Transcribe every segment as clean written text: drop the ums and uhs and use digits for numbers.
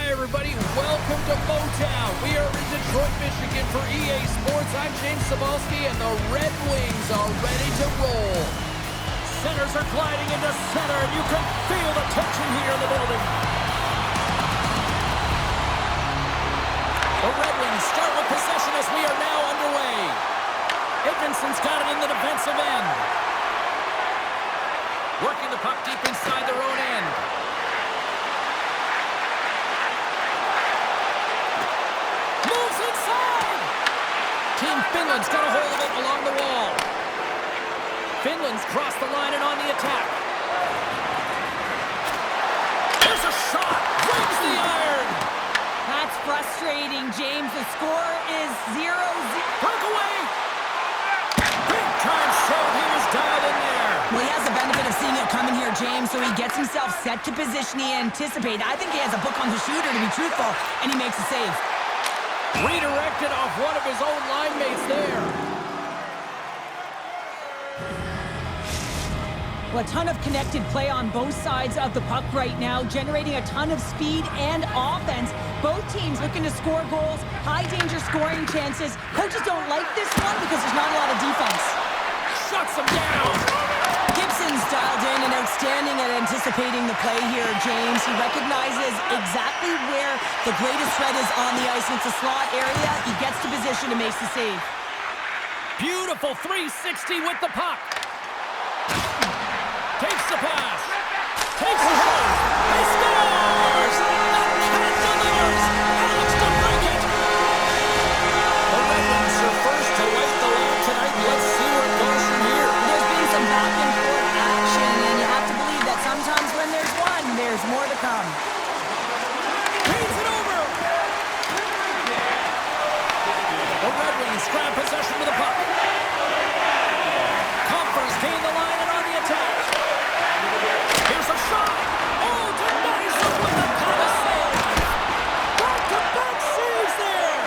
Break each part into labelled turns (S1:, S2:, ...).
S1: Hi, everybody. Welcome to Motown. We are in Detroit, Michigan for EA Sports. I'm James Cebulski, and the Red Wings are ready to roll. Centers are gliding into center, and you can feel the tension here in the building. The Red Wings start with possession as we are now underway. Edmondson's got it in the defensive end. Working the puck deep inside their own end. Moves inside! Team Finland's got a hold of it along the wall. Finland's crossed the line and on the attack. There's a shot! Rings the iron!
S2: That's frustrating, James. The score is 0-0.
S1: Breakaway! Big time save. He was dialed in there.
S2: Well, he has the benefit of seeing it coming here, James, so he gets himself set to position he anticipated. I think he has a book on the shooter, to be truthful, and he makes a save.
S1: Redirected off one of his own line mates there.
S2: Well, a ton of connected play on both sides of the puck right now, generating a ton of speed and offense. Both teams looking to score goals, high-danger scoring chances. Coaches don't like this one because there's not a lot of defense.
S1: Shuts him down.
S2: Gibson's dialed in and outstanding at anticipating the play here, James. He recognizes exactly where the greatest threat is on the ice. It's a slot area. He gets to position and makes the save.
S1: Beautiful 360 with the puck. Takes the pass. Takes the shot. He scores! The cat delivers. Alex to break it. The Red Wings are first to light the lamp tonight. Let's see where it goes from here.
S2: There's been some back and forth action, and you have to believe that sometimes when there's one, there's more to come.
S1: Paves it over. The Red Wings grab possession of the puck. Comfers gain the line and on the attack. Here's a shot. Oh, denies it with a kind of save. Back-to-back saves there.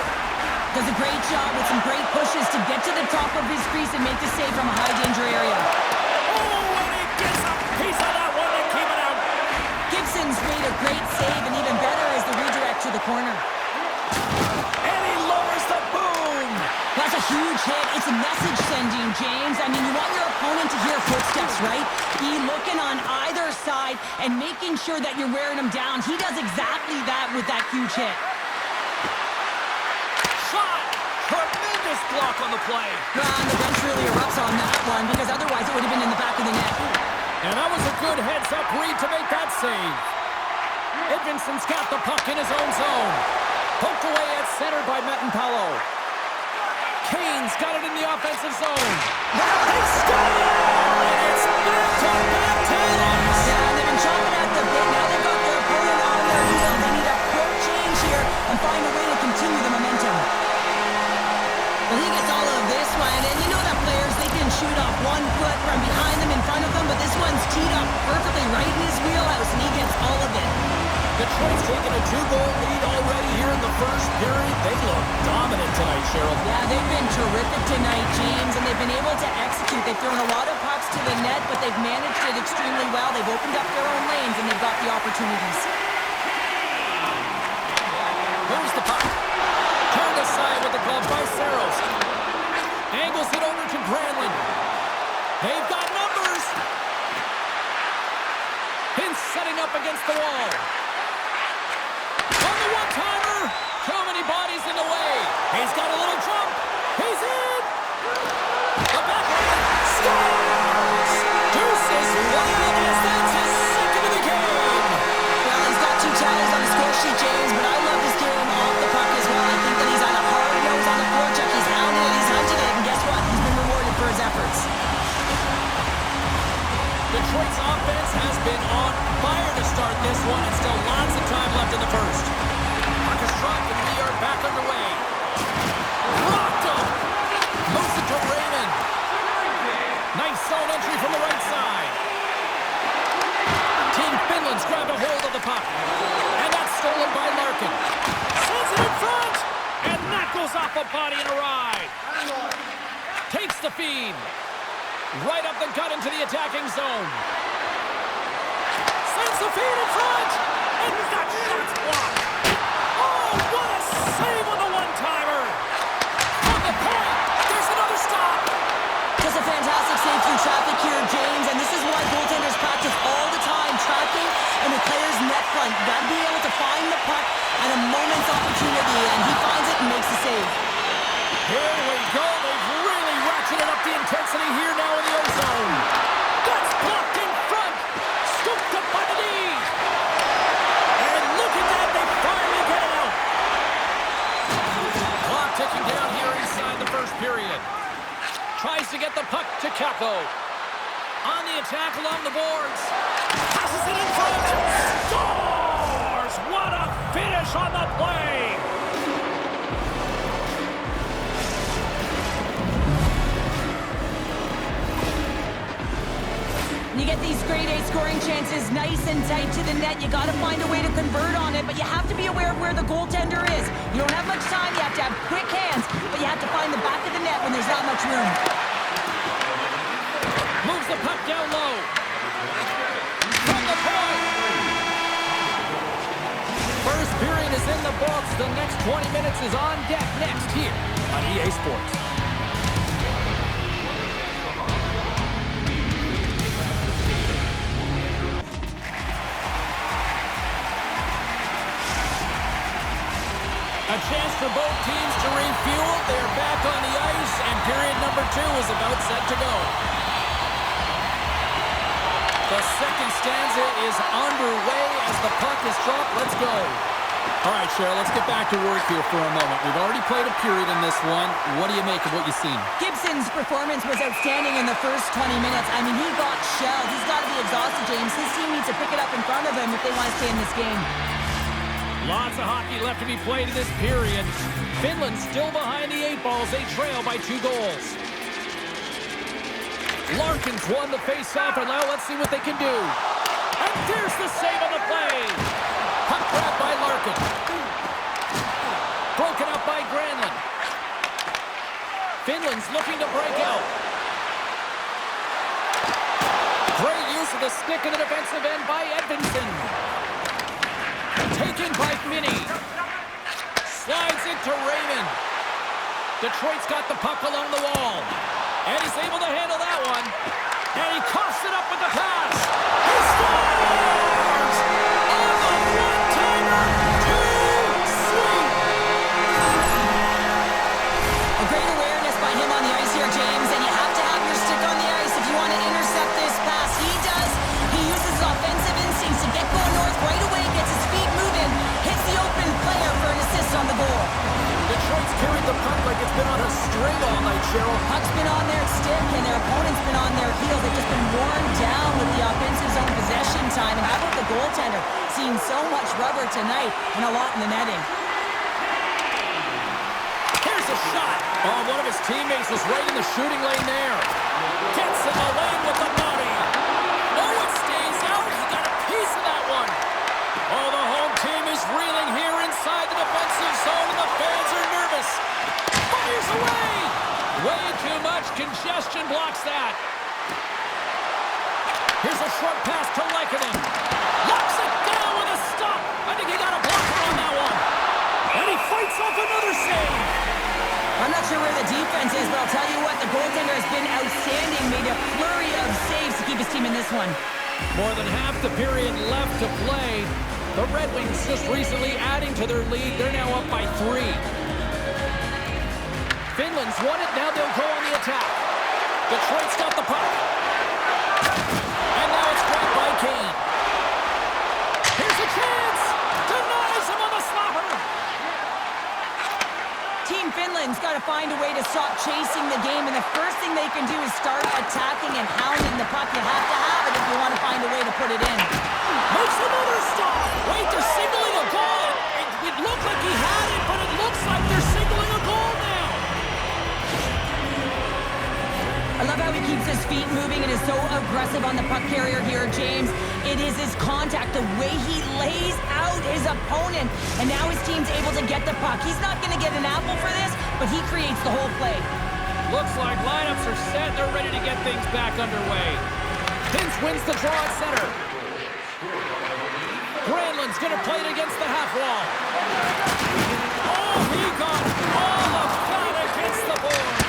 S2: Does a great job with some great pushes to get to the top of his crease and make the save from a high-danger area.
S1: Oh, and he gets a piece of that one to keep it out.
S2: Gibson's made a great save, and even better is the redirect to the corner.
S1: And he lowers the boom.
S2: That's a huge hit. It's a message sending, James. I mean, you want your opponent to hear footsteps, right? Be looking on either side and making sure that you're wearing him down. He does exactly that with that huge hit.
S1: Shot. Tremendous block on the play.
S2: The bench really erupts on that one because otherwise it would have been in the back of the net.
S1: And that was a good heads-up read to make that save. Edmondson's got the puck in his own zone. Poked away at center by Metanpalo. Kane's got it in the offensive zone. They score! And it's back-to-back tonics.
S2: Yeah, they've been chopping at the bit. Now they've got their opponent on their heels. They need a quick change here and find a way to continue the momentum. Well, he gets all of this one, and you know that players, they can shoot off 1 foot from behind them, in front of them, but this one's teed up perfectly right in his wheelhouse, and he gets all of it.
S1: Detroit's taken a 2-goal lead already here in the first period. They look dominant tonight, Cheryl.
S2: Yeah, they've been terrific tonight, James, and they've been able to execute. They've thrown a lot of pucks to the net, but they've managed it extremely well. They've opened up their own lanes, and they've got the opportunities.
S1: Here's the puck. Turned aside with the glove by Saros. Angles it over to Granlund. They've got numbers. Hintz setting up against the wall. On the one-timer. Too many bodies in the way. He's got a little jump. He's in. The backhand. Scores. Deuces wild as that's his second of the game.
S2: Well, he's got 2 tallies on the score sheet, James, but I love his game off the puck as well. I think that he's had a hard nose on the forecheck. He's hounded it, he's hunted it, and guess what? He's been rewarded for his efforts.
S1: Detroit's offense has been on fire to start this one, and still lots of time left in the first. Puck is dropped, and we are back underway. Rocked him! Moves it to Raymond. Nice zone entry from the right side. Team Finland's grabbed a hold of the puck. And that's stolen by Larkin. Sends it in front! And that goes off a body and a ride. Takes the feed. Right up the gut into the attacking zone. Sends the feed in front! And he's got shots blocked.
S2: puck at a moment's opportunity, and he finds it and makes the save.
S1: Here we go. They've really ratcheted up the intensity here now in the O-zone. That's blocked in front. Scooped up by the knee. And look at that. They finally get it out. Clock ticking down here inside the first period. Tries to get the puck to Kako. On the attack along the boards. Passes it in front. Scores! What a finish on the play.
S2: You get these grade A scoring chances nice and tight to the net. You got to find a way to convert on it, but you have to be aware of where the goaltender is. You don't have much time. You have to have quick hands, but you have to find the back of the net when there's not much room.
S1: Moves the puck down low. From the point. First period is in the books. The next 20 minutes is on deck next here on EA Sports. A chance for both teams to refuel. They're back on the ice, and period number 2 is about set to go. The second stanza is underway as the puck is dropped. Let's go. All right, Cheryl, let's get back to work here for a moment. We've already played a period in this one. What do you make of what you've seen?
S2: Gibson's performance was outstanding in the first 20 minutes. I mean, he got shelled. He's got to be exhausted, James. His team needs to pick it up in front of him if they want to stay in this game.
S1: Lots of hockey left to be played in this period. Finland still behind the 8 balls. They trail by 2 goals. Larkin's won the face-off, and now let's see what they can do. And there's the save on the play. Puck grab by Larkin. Broken up by Granlund. Finland's looking to break out. Great use of the stick in the defensive end by Edvinsson. Taken by Finney. Slides it to Raymond. Detroit's got the puck along the wall. And he's able to handle that one. And he coughs it up with the pass. He scores! On the one-timer. Too sweet.
S2: A great awareness by him on the ice here, James. And you have to have your stick on the ice if you want to intercept this pass. He does. He uses his offensive instincts to get going north right away, gets his feet moving, hits the open player for an assist on the goal.
S1: Detroit's carried the puck like it's been on a string all night, Cheryl.
S2: Puck's been on their stick, and their opponent's been on their heels. They've just been worn down with the offensive zone possession time. And how about the goaltender? Seeing so much rubber tonight and a lot in the netting.
S1: Here's a shot. Oh, one of his teammates was right in the shooting lane there. Gets in the lane with the body. Oh, it stays out. He got a piece of that one. Oh, the home team is reeling here inside the defensive zone, and the fans are nervous. Fires away. Way too much congestion blocks that. Here's a short pass to Lehkonen. Locks it down with a stop. I think he got a blocker on that one. And he fights off another save.
S2: I'm not sure where the defense is, but I'll tell you what, the goaltender has been outstanding. Made a flurry of saves to keep his team in this one.
S1: More than half the period left to play. The Red Wings just recently adding to their lead. They're now up by 3. Finland's won it. Now they'll go on the attack. Detroit's got the puck. And now it's grabbed by Kane. Here's a chance. Denies him on the slapper.
S2: Team Finland's got to find a way to stop chasing the game, and the first thing they can do is start attacking and hounding the puck. You have to have it if you want to find a way to put it in.
S1: Makes another stop. Wait, they're signaling a goal. It looked like he had it, but it looks like they're signaling a goal now.
S2: I love how he keeps his feet moving and is so aggressive on the puck carrier here, James. It is his contact, the way he lays out his opponent, and now his team's able to get the puck. He's not going to get an apple for this, but he creates the whole play.
S1: Looks like lineups are set. They're ready to get things back underway. Vince wins the draw at center. Granlund's going to play it against the half wall. Oh, he got all of that against the boards.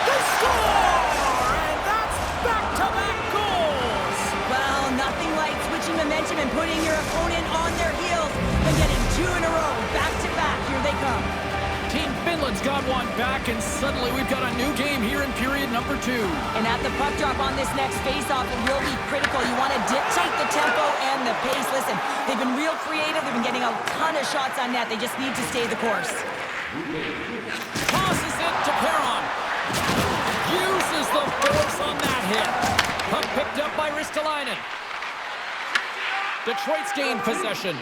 S1: They score! And that's back-to-back goals.
S2: Well, nothing like switching momentum and putting your opponent on their heels and getting 2 in a
S1: one back, and suddenly we've got a new game here in period number 2.
S2: And at the puck drop on this next face-off, it will be critical. You want to dictate the tempo and the pace. Listen, they've been real creative. They've been getting a ton of shots on net. They just need to stay the course.
S1: Tosses it to Perron. Uses the force on that hit. Puck picked up by Ristolainen. Detroit's gained possession.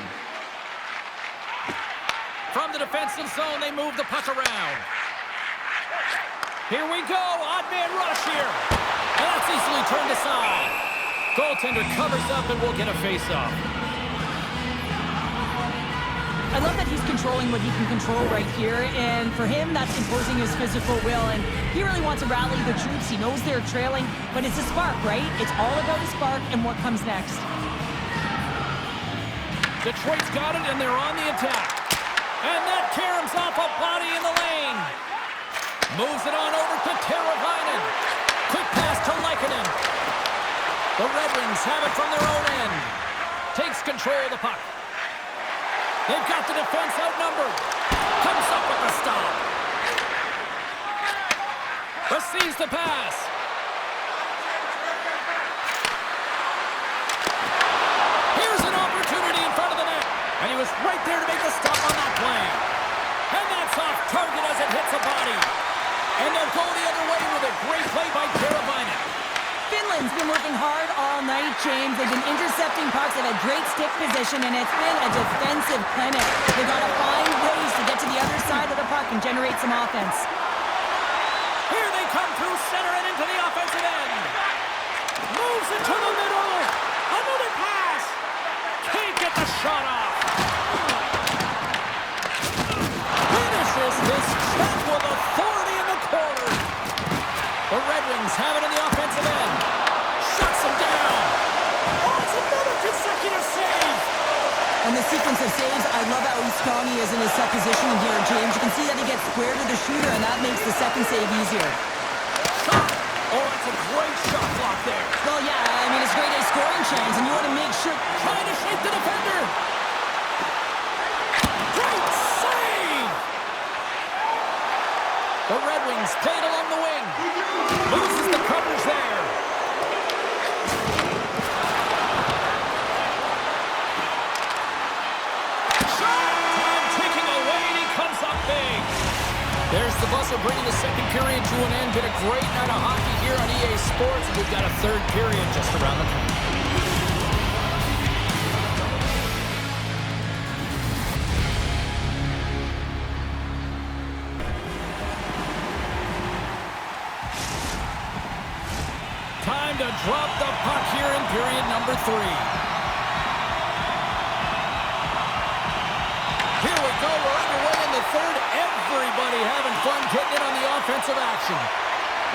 S1: From the defensive zone, they move the puck around. Here we go. Odd man rush here. And that's easily turned aside. Goaltender covers up and we'll get a face-off.
S2: I love that he's controlling what he can control right here, and for him, that's imposing his physical will, and he really wants to rally the troops. He knows they're trailing, but it's a spark, right? It's all about the spark and what comes next.
S1: Detroit's got it, and they're on the attack. And that caroms off a body in the lane. Moves it on over to Teravainen. Quick pass to Lehkonen. The Red Wings have it from their own end. Takes control of the puck. They've got the defense outnumbered. Comes up with the stop. Receives the pass. Here's an opportunity in front of the net. And he was right there to make the stop on that play. And that's off target as it hits a body. And they'll go the other way with a great play by Teravainen.
S2: Finland's been working hard all night, James. They've been intercepting pucks. They've had great stick position, and it's been a defensive clinic. They've got to find ways to get to the other side of the puck and generate some offense.
S1: Here they come through center and into the offensive end. Moves it to the middle. Another pass. Can't get the shot off. Finishes this check with authority in the corner. The Red Wings have it in the offensive end. Shuts them down. Oh, it's another consecutive save.
S2: And the sequence of saves, I love how strong he is in his set positioning here, James. You can see that he gets square to the shooter, and that makes the second save easier.
S1: Shot. Oh, it's a great shot block there.
S2: Well, yeah, I mean, it's a great A scoring chance, and you want to make sure...
S1: Trying to shake the defender. Great save. The Red Wings played along the wing. Loses the coverage there. Shot! Time ticking away, and he comes up big. There's the buzzer bringing the second period to an end. Been a great night of hockey here on EA Sports. We've got a third period just around the corner. Time to drop the puck here in period number 3. Here we go. We're underway in the third. Everybody having fun getting in on the offensive action.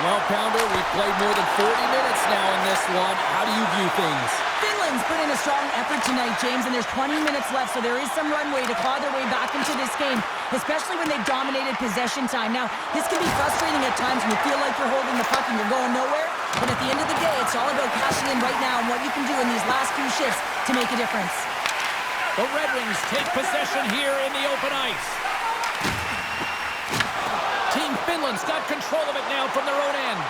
S1: Well, Pounder, we've played more than 40 minutes now in this one. How do you view things?
S2: Finland's put in a strong effort tonight, James, and there's 20 minutes left, so there is some runway to claw their way back into this game, especially when they've dominated possession time. Now, this can be frustrating at times when you feel like you're holding the puck and you're going nowhere, but at the end of the day, it's all about cashing in right now and what you can do in these last few shifts to make a difference.
S1: The Red Wings take possession here in the open ice. Team Finland's got control of it now from their own end.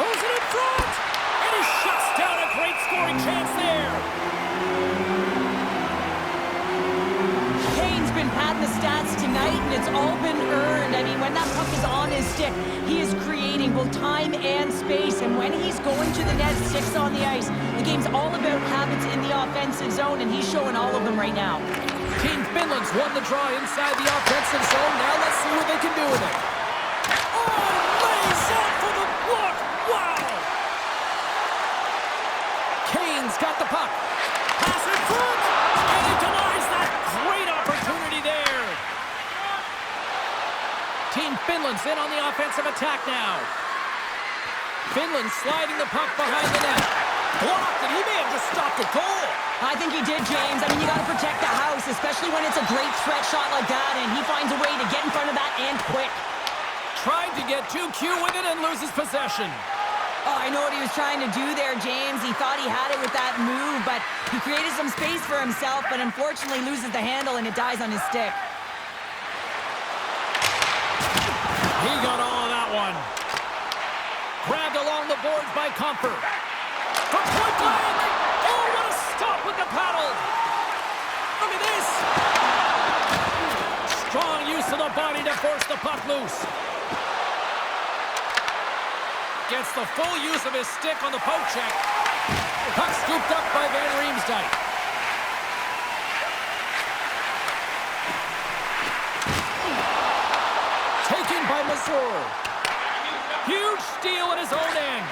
S1: Moves it in front, and he shuts down a great scoring chance there.
S2: Kane's been padding the stats tonight, and it's all been earned. I mean, when that puck is on his stick, he is creating both time and space, and when he's going to the net, sticks on the ice, the game's all about habits in the offensive zone, and he's showing all of them right now.
S1: Team Finland's won the draw inside the offensive zone. Now let's see what they can do with it. Oh, lays out for the block. Wow. Kane's got the puck. Pass in front. And he denies that great opportunity there. Team Finland's in on the offensive attack now. Finland sliding the puck behind the net. Blocked, and he may have just stopped a goal.
S2: I think he did, James. I mean, you got to protect the house, especially when it's a great threat shot like that, and he finds a way to get in front of that and quick.
S1: Tried to get too cute with it and loses possession.
S2: Oh, I know what he was trying to do there, James. He thought he had it with that move, but he created some space for himself, but unfortunately loses the handle and it dies on his stick.
S1: He got all of that one. Grabbed along the boards by Comfort. From point blank. Oh, what a stop with the paddle. Look at this. Strong use of the body to force the puck loose. Gets the full use of his stick on the poke check. Puck scooped up by Van Riemsdyk. Taken by Mazur. Huge steal at his own end.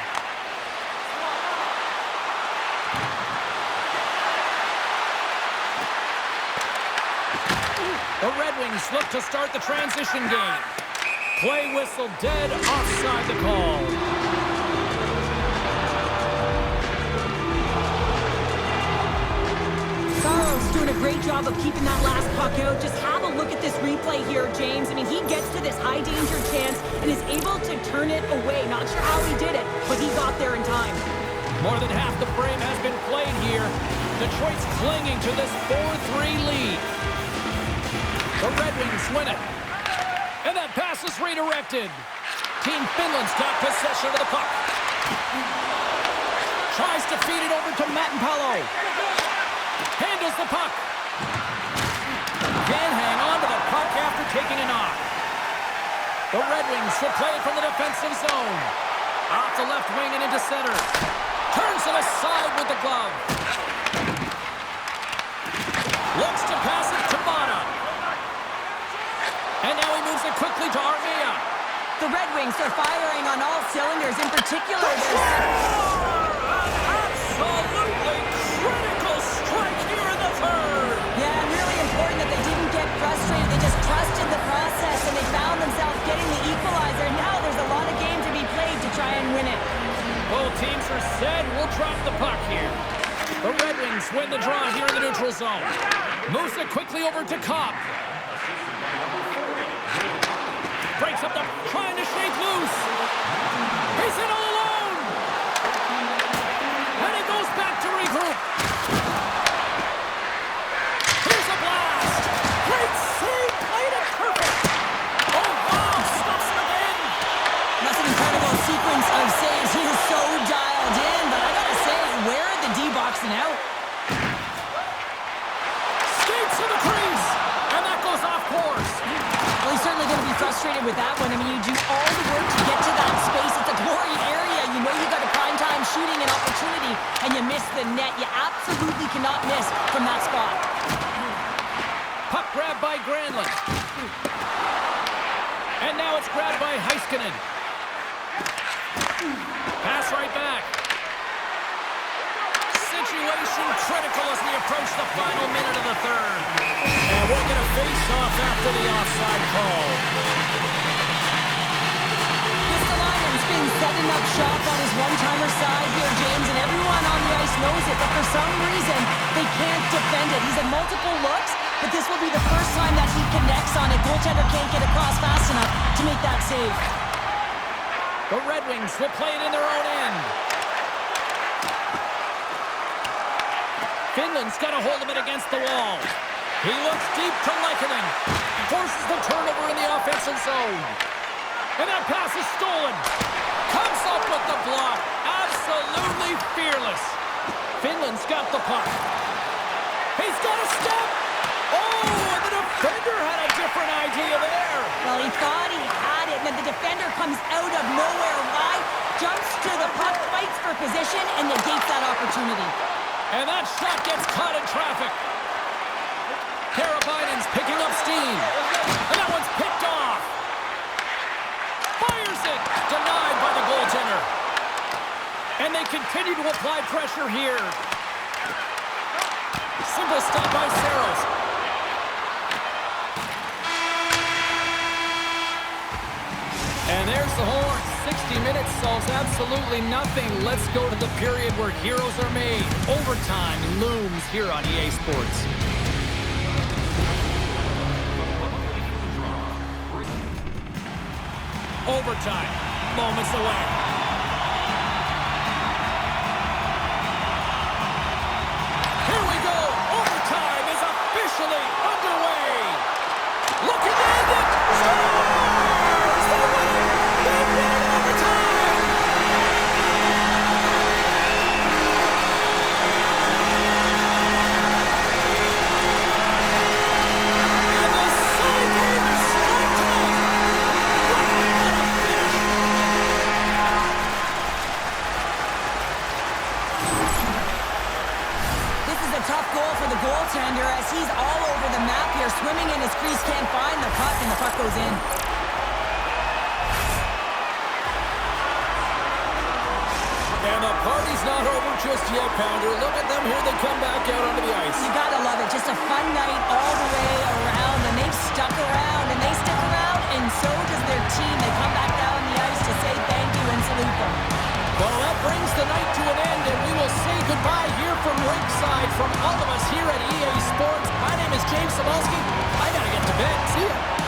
S1: The Red Wings look to start the transition game. Play whistle dead, offside the call.
S2: Saros doing a great job of keeping that last puck out. Just have a look at this replay here, James. I mean, he gets to this high-danger chance and is able to turn it away. Not sure how he did it, but he got there in time.
S1: More than half the frame has been played here. Detroit's clinging to this 4-3 lead. The Red Wings win it. And that pass is redirected. Team Finland's got possession of the puck. Tries to feed it over to Matinpalo. Handles the puck. Can't hang on to the puck after taking a knock. The Red Wings will play it from the defensive zone. Off the left wing and into center. Turns it aside with the glove. Looks to pass it to Mata. And now he moves it quickly to Armia.
S2: The Red Wings are firing on all cylinders. In particular,
S1: absolutely critical strike here in the third.
S2: Yeah, really important that they didn't get frustrated. They just trusted the process, and they found themselves getting the equalizer. Now there's a lot of game to be played to try and win it.
S1: Both teams are said we'll drop the puck here. The Red Wings win the draw here in the neutral zone. Moves it quickly over to Cobb. Breaks up the, trying to shake loose. He's in all alone. And he goes back to regroup. Here's a blast. Great save, played it perfect. Oh, wow, stuffs it in.
S2: That's an incredible sequence of saves. He is so dialed in, but I gotta say, where are the D-boxing out?
S1: Skates to the crease. And that goes off course.
S2: Well, he's certainly going to be frustrated with that one. I mean, you do all the work to get to that space. It's a glory area. You know you got a prime time shooting an opportunity, and you miss the net. You absolutely cannot miss from that spot.
S1: Puck grabbed by Granlund. And now it's grabbed by Heiskanen. Pass right back. Situation critical as we approach the final minute of the third. And we'll get a face-off after the offside call.
S2: Kistalainen's been setting up shop on his one-timer side here, James, and everyone on the ice knows it, but for some reason, they can't defend it. He's had multiple looks, but this will be the first time that he connects on it. Goaltender can't get across fast enough to make that save.
S1: The Red Wings will play it in their own end. Finland's got a hold of it against the wall. He looks deep to Lehkonen. Forces the turnover in the offensive zone. And that pass is stolen. Comes up with the block. Absolutely fearless. Finland's got the puck. He's got a step. Oh, and the defender had a different idea there.
S2: Well, he thought he had it, and then the defender comes out of nowhere wide, jumps to the puck, fights for position, and negates that opportunity.
S1: And that shot gets caught in traffic. Karabainen's picking up steam. And that one's picked off. Fires it. Denied by the goaltender. And they continue to apply pressure here. Simple stop by Saros. And there's the horn. 60 minutes solves absolutely nothing. Let's go to the period where heroes are made. Overtime looms here on EA Sports. Overtime. Moments away. Here we go. Overtime is officially underway. Looking to end it. Scores! The winner!
S2: here, swimming in his crease, can't find the puck, and the puck goes in.
S1: And the party's not over just yet, Pounder. Look at them here. They come back out onto the ice.
S2: You gotta love it. Just a fun night all the way around, and they've stuck around, and they stick around, and so does their team. They come back down the ice to say thank you and salute them.
S1: Well, that brings the night to an end, and we will say goodbye here from ringside from all of us here at EA Sports. My name is James Cebulski. I gotta get to bed. See ya.